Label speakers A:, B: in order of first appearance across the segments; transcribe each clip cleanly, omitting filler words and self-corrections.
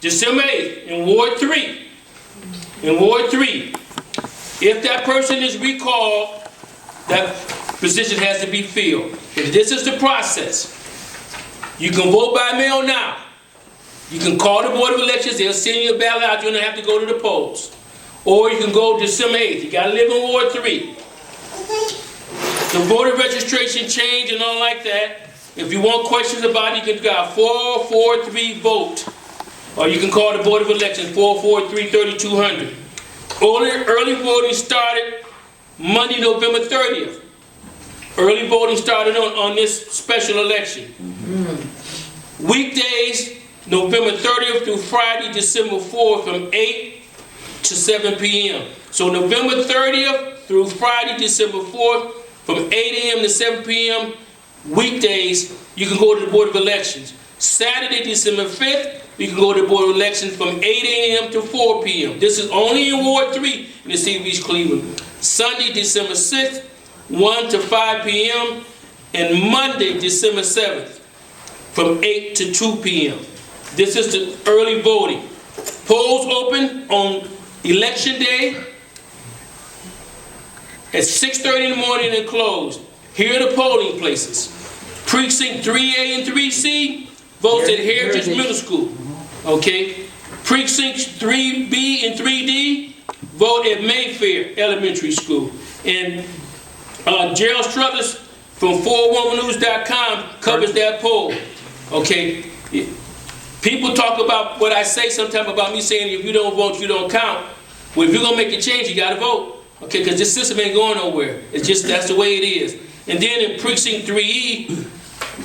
A: December 8th, in Ward 3. In Ward 3, if that person is recalled, that position has to be filled. If this is the process, you can vote by mail now. You can call the Board of Elections, they'll send you a ballot out, you don't have to go to the polls. Or you can go December 8th, you gotta live in Ward 3. The voter registration change and all like that. If you want questions about it, you can dial 443-VOTE. Or you can call the Board of Elections, 443-3200. Early voting started Monday, November 30th. Early voting started on this special election. Weekdays, November 30th through Friday, December 4th from 8 to 7 p.m. So November 30th through Friday, December 4th from 8 a.m. to 7 p.m. Weekdays, you can go to the Board of Elections. Saturday, December 5th, you can go to the Board of Elections from 8 a.m. to 4 p.m. This is only in Ward 3 in the city of East Cleveland. Sunday, December 6th, 1 to 5 p.m. and Monday, December 7th, from 8 to 2 p.m. This is the early voting. Polls open on Election Day at 6:30 in the morning and closed. Here are the polling places. Precinct 3A and 3C votes at Heritage Middle School. Okay. Precincts 3B and 3D vote at Mayfair Elementary School. And Gerald Struthers from 411news.com covers that poll. Okay. People talk about what I say sometimes about me saying if you don't vote, you don't count. Well, if you're going to make a change, you got to vote. Okay, because this system ain't going nowhere. It's just, that's the way it is. And then in Precinct 3E,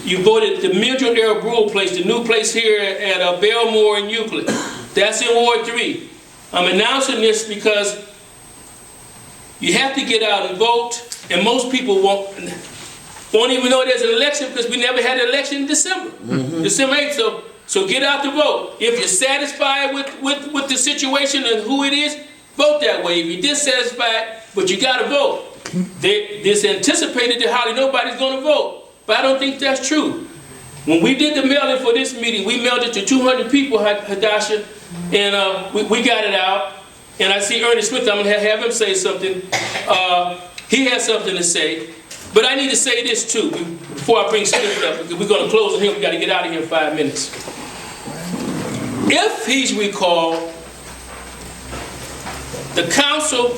A: you voted the Mildred L. Brewer place, the new place here at Belmore and Euclid. That's in Ward 3. I'm announcing this because you have to get out and vote, and most people won't even know there's an election because we never had an election in December. December 8th, so get out to vote. If you're satisfied with the situation and who it is, vote that way. If you're dissatisfied, but you got to vote. It's anticipated that hardly nobody's going to vote, but I don't think that's true. When we did the mailing for this meeting, we mailed it to 200 people, Hadasha, and we got it out. And I see Ernest Smith, I'm going to have him say something. He has something to say. But I need to say this too, before I bring Smith up, because we're going to close on him. We've got to get out of here in 5 minutes. If he's recalled, the council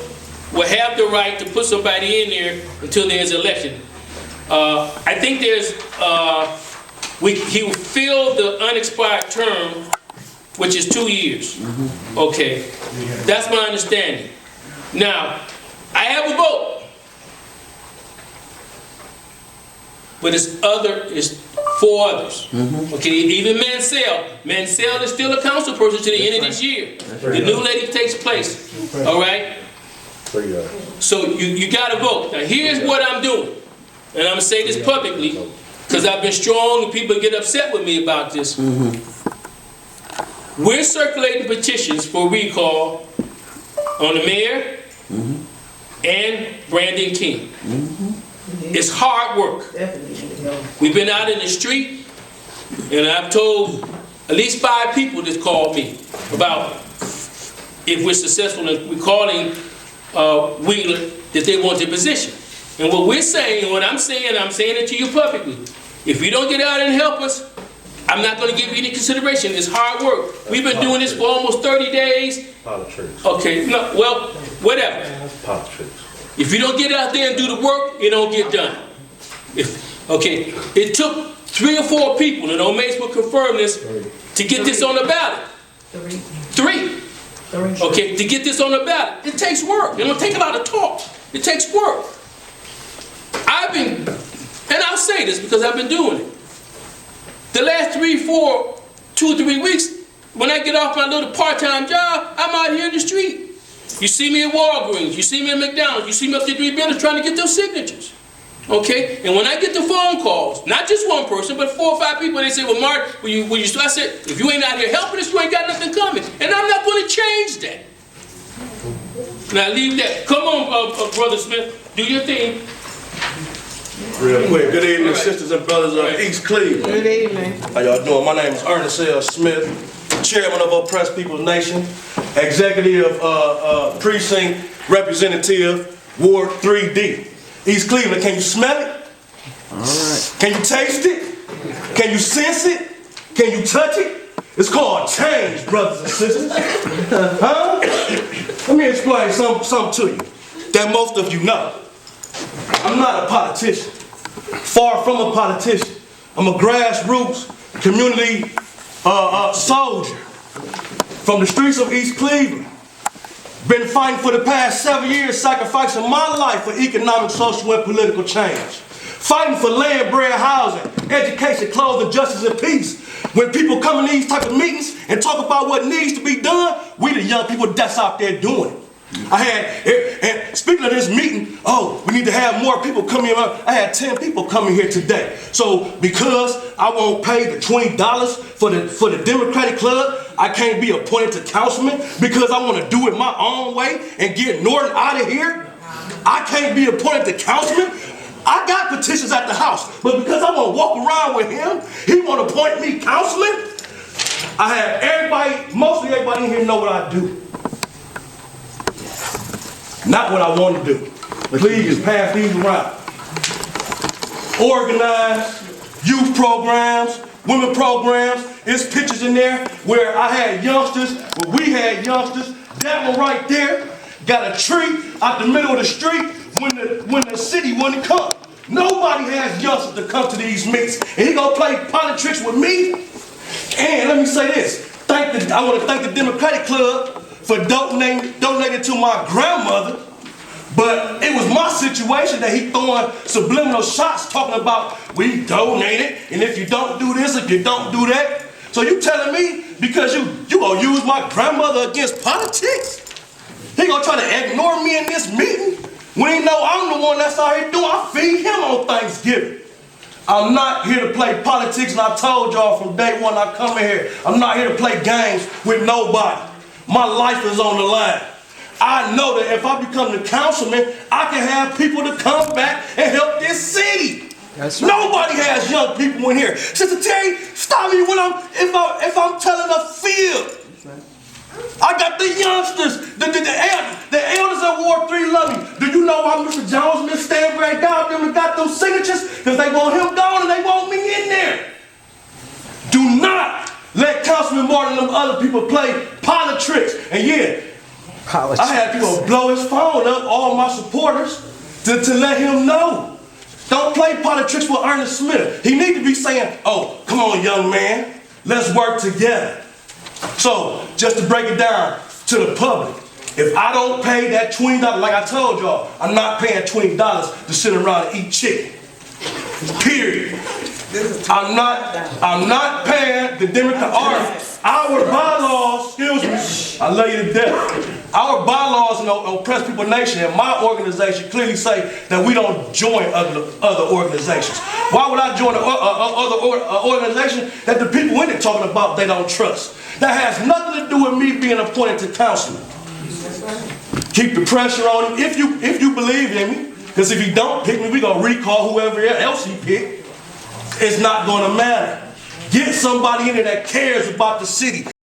A: will have the right to put somebody in there until there's an election. I think he will fill the unexpired term, which is 2 years. Okay, that's my understanding. Now, I have a vote. But it's 4 others. Okay, even Mansell is still a council person to the end of this year. The new lady takes place. All right? So you got to vote. Now here's what I'm doing. And I'm going to say this publicly because I've been strong and people get upset with me about this. We're circulating petitions for recall on the mayor and Brandon King. It's hard work. We've been out in the street, and I've told at least 5 people that called me about if we're successful in recalling Wheeler, that they want their position. And what we're saying, and what I'm saying it to you publicly. If you don't get out and help us, I'm not going to give you any consideration. It's hard work. We've been doing this for almost 30 days.
B: Politics.
A: Okay, no, well, whatever.
B: Politics.
A: If you don't get out there and do the work, it don't get done. Okay, it took 3 or 4 people, and O'Mace will confirm this, to get this on the ballot. 3. Okay, to get this on the ballot. It takes work. It don't take a lot of talk. It takes work. And I'll say this because I've been doing it. The last 2 or 3 weeks, when I get off my little part-time job, I'm out here in the street. You see me at Walgreens, you see me at McDonald's, you see me up to 3 buildings trying to get those signatures. Okay? And when I get the phone calls, not just one person, but 4 or 5 people, they say, well, Mark, will you I said, if you ain't out here helping us, you ain't got nothing coming. And I'm not going to change that. Now leave that. Come on, Brother Smith, do your thing.
B: Real quick, good evening, sisters and brothers of East Cleveland.
C: Good evening.
B: How y'all doing? My name is Ernest L. Smith.
C: Chairman of Oppressed People's Nation, Executive Precinct Representative, Ward 3D. East Cleveland, can you smell it?
D: All right.
C: Can you taste it? Can you sense it? Can you touch it? It's called change, brothers and sisters. Huh? Let me explain something to you that most of you know. I'm not a politician. Far from a politician. I'm a grassroots community soldier from the streets of East Cleveland. Been fighting for the past 7 years, sacrificing my life for economic, social, and political change. Fighting for land, bread, housing, education, clothes, and justice and peace. When people come in these type of meetings and talk about what needs to be done, we the young people that's out there doing it. And speaking of this meeting, we need to have more people come here. I had 10 people coming here today. So because I won't pay the $20 for the Democratic Club, I can't be appointed to councilman because I want to do it my own way and get Norton out of here. I can't be appointed to councilman. I got petitions at the house, but because I want to walk around with him, he want to appoint me councilman. I have everybody, mostly everybody in here know what I do. Not what I want to do. Please pass these around. Organized youth programs, women programs. There's pictures in there where I had youngsters, where we had youngsters. That one right there got a tree out the middle of the street when the city wouldn't come. Nobody has youngsters to come to these meetings, and he gonna play politics with me. And let me say this: I want to thank the Democratic Club for donating to my grandmother, but it was my situation that he throwing subliminal shots talking about we donated, and if you don't do this, if you don't do that. So you telling me because you gonna use my grandmother against politics? He gonna try to ignore me in this meeting when he know I'm the one that's out here doing. I feed him on Thanksgiving. I'm not here to play politics, and I told y'all from day one I come in here, I'm not here to play games with nobody. My life is on the line. I know that if I become the councilman, I can have people to come back and help this city. That's right. Nobody has young people in here. Sister Terry, stop me when if I'm telling a field. I got the youngsters, the elders at Ward 3 love me. Do you know why Mr. Jones and Mr. Stanbury got them signatures? Because they want him gone and they want me in there. Do not let Councilman Martin and them other people play politics. And yeah, I had people blow his phone up, all my supporters, to let him know. Don't play politics with Ernest Smith. He need to be saying, oh, come on, young man, let's work together. So, just to break it down to the public, if I don't pay that $20, like I told y'all, I'm not paying $20 to sit around and eat chicken. Period. I'm not paying the Democrat. Our bylaws, excuse me, I love you to death. Our bylaws in the Oppressed People Nation and my organization clearly say that we don't join other organizations. Why would I join other organization that the people in it talking about they don't trust? That has nothing to do with me being appointed to councilman. Keep the pressure on him if you believe in me, because if you don't pick me, we're going to recall whoever else he picked. It's not going to matter. Get somebody in there that cares about the city.